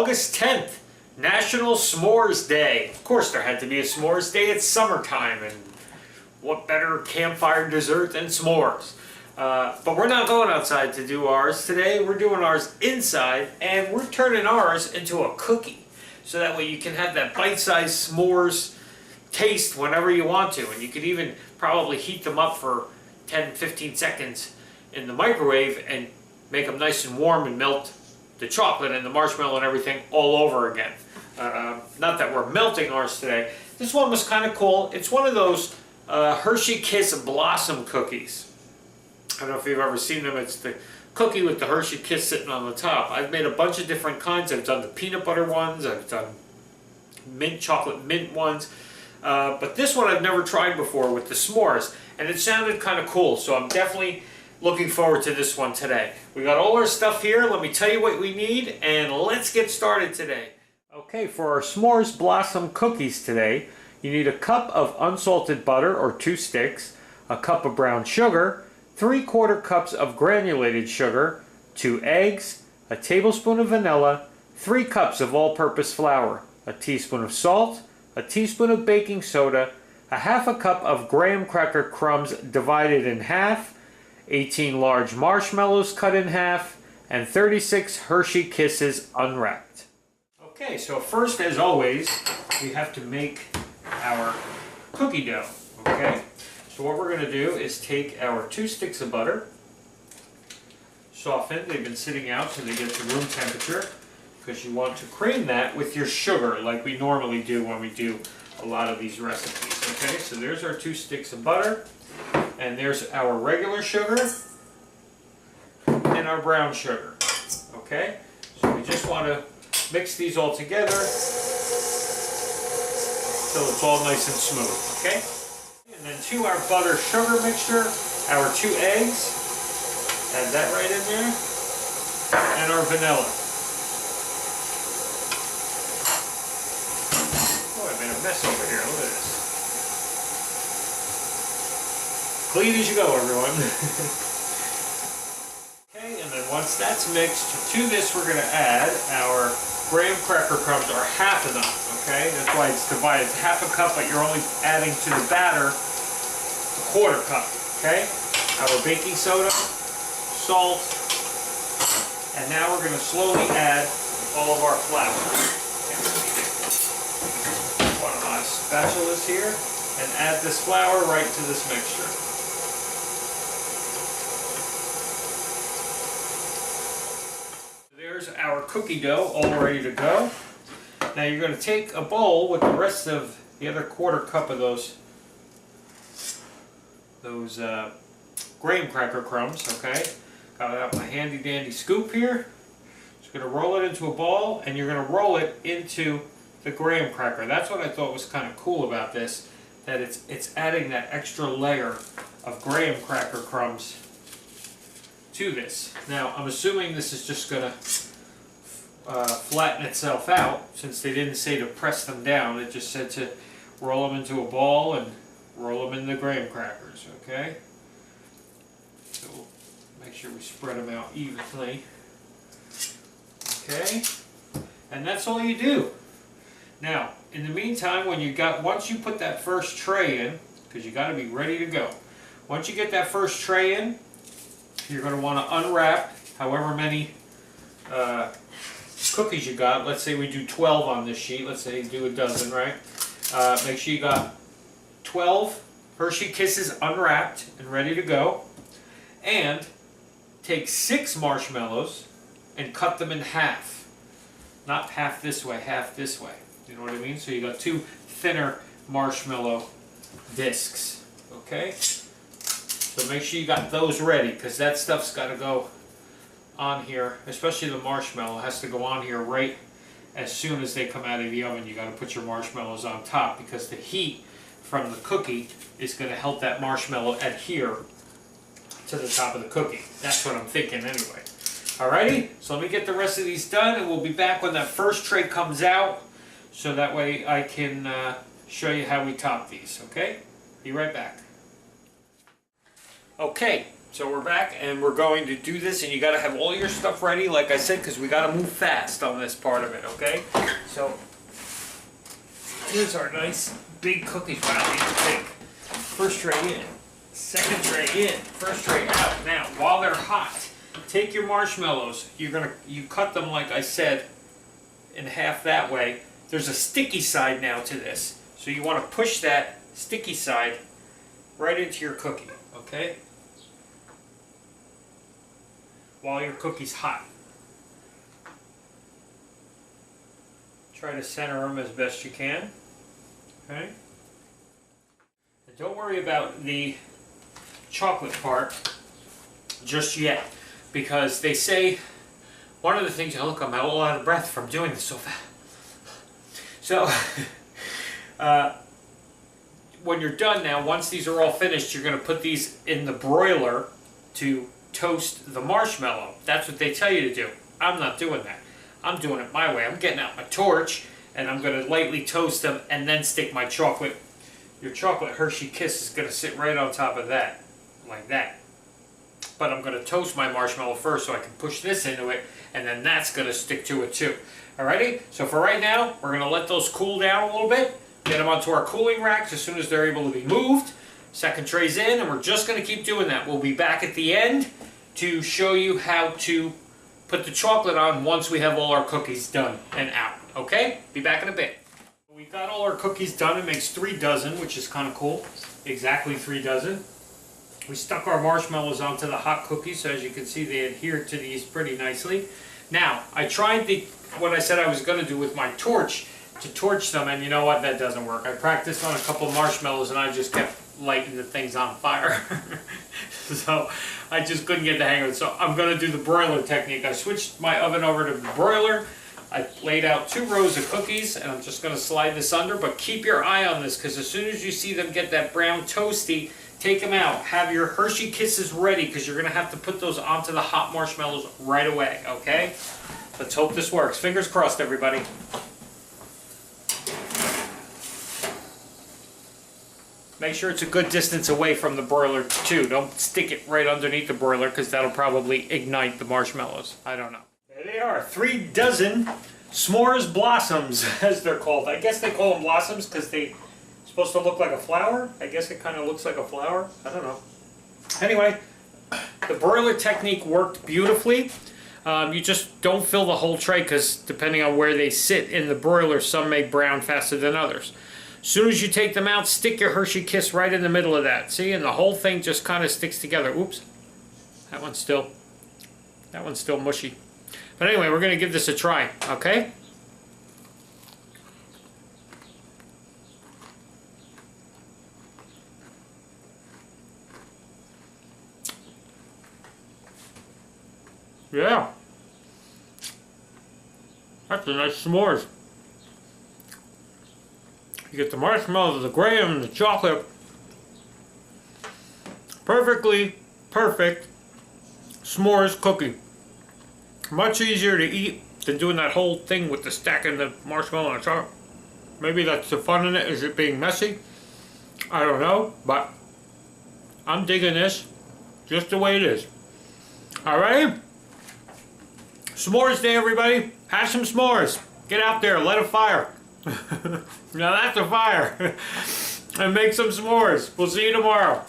August 10th, National S'mores Day. Of course there had to be a s'mores day, it's summertime, and what better campfire dessert than s'mores? But we're not going outside to do ours today, we're doing ours inside, and we're turning ours into a cookie. So that way you can have that bite-sized s'mores taste whenever you want to, and you could even probably heat them up for 10-15 seconds in the microwave and make them nice and warm and melt the chocolate and the marshmallow and everything all over again. Not that we're melting ours today. This one was kind of cool. It's one of those Hershey Kiss Blossom cookies. I don't know if you've ever seen them. It's the cookie with the Hershey Kiss sitting on the top. I've made a bunch of different kinds. I've done the peanut butter ones. I've done chocolate mint ones. But this one I've never tried before with the s'mores. And it sounded kind of cool. So I'm definitely looking forward to this one today. We got all our stuff here. Let me tell you what we need, and let's get started today. Okay, for our S'mores Blossom cookies today, you need a cup of unsalted butter or 2 sticks, a cup of brown sugar, 3/4 cups of granulated sugar, 2 eggs, a tablespoon of vanilla, 3 cups of all-purpose flour, a teaspoon of salt, a teaspoon of baking soda, a 1/2 cup of graham cracker crumbs divided in half, 18 large marshmallows cut in half, and 36 Hershey Kisses unwrapped. Okay, so first, as always, we have to make our cookie dough, okay? So what we're going to do is take our 2 sticks of butter, soften, they've been sitting out so they get to room temperature, because you want to cream that with your sugar like we normally do when we do a lot of these recipes, okay? So there's our 2 sticks of butter. And there's our regular sugar and our brown sugar, okay? So we just want to mix these all together so it's all nice and smooth, okay? And then to our butter sugar mixture, our 2 eggs, add that right in there, and our vanilla. Oh, I made a mess over here, look at this. Clean as you go, everyone. Okay, and then once that's mixed, to this we're going to add our graham cracker crumbs, or half of them, okay? That's why it's divided. It's 1/2 cup, but you're only adding to the batter 1/4 cup, okay? Our baking soda, salt, and now we're going to slowly add all of our flour. One of my spatulas here, and add this flour right to this mixture. There's our cookie dough all ready to go. Now you're going to take a bowl with the rest of the other 1/4 cup of those graham cracker crumbs, okay? Got out my handy dandy scoop here. Just going to roll it into a ball, and you're going to roll it into the graham cracker. That's what I thought was kind of cool about this, that it's adding that extra layer of graham cracker crumbs to this. Now I'm assuming this is just going to flatten itself out, since they didn't say to press them down. It just said to roll them into a ball and roll them in the graham crackers, okay? So we'll make sure we spread them out evenly. Okay, and that's all you do. Now, in the meantime, once you put that first tray in, because you got to be ready to go. Once you get that first tray in, you're going to want to unwrap however many cookies you got. Let's say we do 12 on this sheet. Let's say you do a dozen, right? Make sure you got 12 Hershey Kisses unwrapped and ready to go. And take 6 marshmallows and cut them in half. Not half this way, half this way. You know what I mean? So you got 2 thinner marshmallow discs. Okay? So make sure you got those ready, because that stuff's got to go on here, especially the marshmallow has to go on here right as soon as they come out of the oven. You got to put your marshmallows on top, because the heat from the cookie is going to help that marshmallow adhere to the top of the cookie. That's what I'm thinking anyway. Alrighty, so let me get the rest of these done, and we'll be back when that first tray comes out, so that way I can show you how we top these, okay? Be right back. Okay, So we're back and we're going to do this, and you got to have all your stuff ready, like I said, because we got to move fast on this part of it, okay? So here's our nice big cookies. Wow, these are big. First tray in, second tray in, first tray out. Now, while they're hot, take your marshmallows. You cut them, like I said, in half that way. There's a sticky side now to this, so you want to push that sticky side right into your cookie, okay? While your cookie's hot. Try to center them as best you can, okay? And don't worry about the chocolate part just yet, because they say one of the things, oh look, I'm all out of breath from doing this so fast. So, when you're done now, once these are all finished, you're going to put these in the broiler to toast the marshmallow. That's what they tell you to do. I'm not doing that. I'm doing it my way. I'm getting out my torch, and I'm going to lightly toast them and then stick my chocolate. Your chocolate Hershey Kiss is going to sit right on top of that, like that. But I'm going to toast my marshmallow first so I can push this into it, and then that's going to stick to it too. Alrighty, so for right now, we're going to let those cool down a little bit, get them onto our cooling racks as soon as they're able to be moved. Second tray's in, and we're just going to keep doing that. We'll be back at the end to show you how to put the chocolate on once we have all our cookies done and out. Okay? Be back in a bit. We've got all our cookies done. It makes 3 dozen, which is kind of cool. Exactly 3 dozen. We stuck our marshmallows onto the hot cookies, so as you can see, they adhere to these pretty nicely. Now, I tried what I said I was going to do with my torch to torch them, and you know what? That doesn't work. I practiced on a couple of marshmallows, and I just kept lighting the things on fire. So I just couldn't get the hang of it. So I'm going to do the broiler technique. I switched my oven over to the broiler. I laid out 2 rows of cookies, and I'm just going to slide this under, but keep your eye on this, because as soon as you see them get that brown toasty, take them out. Have your Hershey Kisses ready, because you're going to have to put those onto the hot marshmallows right away, okay? Let's hope this works. Fingers crossed, everybody. Make sure it's a good distance away from the broiler, too. Don't stick it right underneath the broiler, because that'll probably ignite the marshmallows. I don't know. There they are, 3 dozen s'mores blossoms, as they're called. I guess they call them blossoms because they're supposed to look like a flower. I guess it kind of looks like a flower. I don't know. Anyway, the broiler technique worked beautifully. You just don't fill the whole tray, because depending on where they sit in the broiler, some may brown faster than others. As soon as you take them out, stick your Hershey Kiss right in the middle of that. See, and the whole thing just kind of sticks together. Oops, that one's still mushy. But anyway, we're going to give this a try, okay? Yeah. That's a nice s'mores. You get the marshmallows, the graham, the chocolate. Perfectly perfect s'mores cookie. Much easier to eat than doing that whole thing with the stacking the marshmallow and the chocolate. Maybe that's the fun in it, is it being messy? I don't know, but I'm digging this just the way it is. Alright? S'mores day, everybody. Have some s'mores. Get out there, light a fire. Now that's a fire. And make some s'mores. We'll see you tomorrow.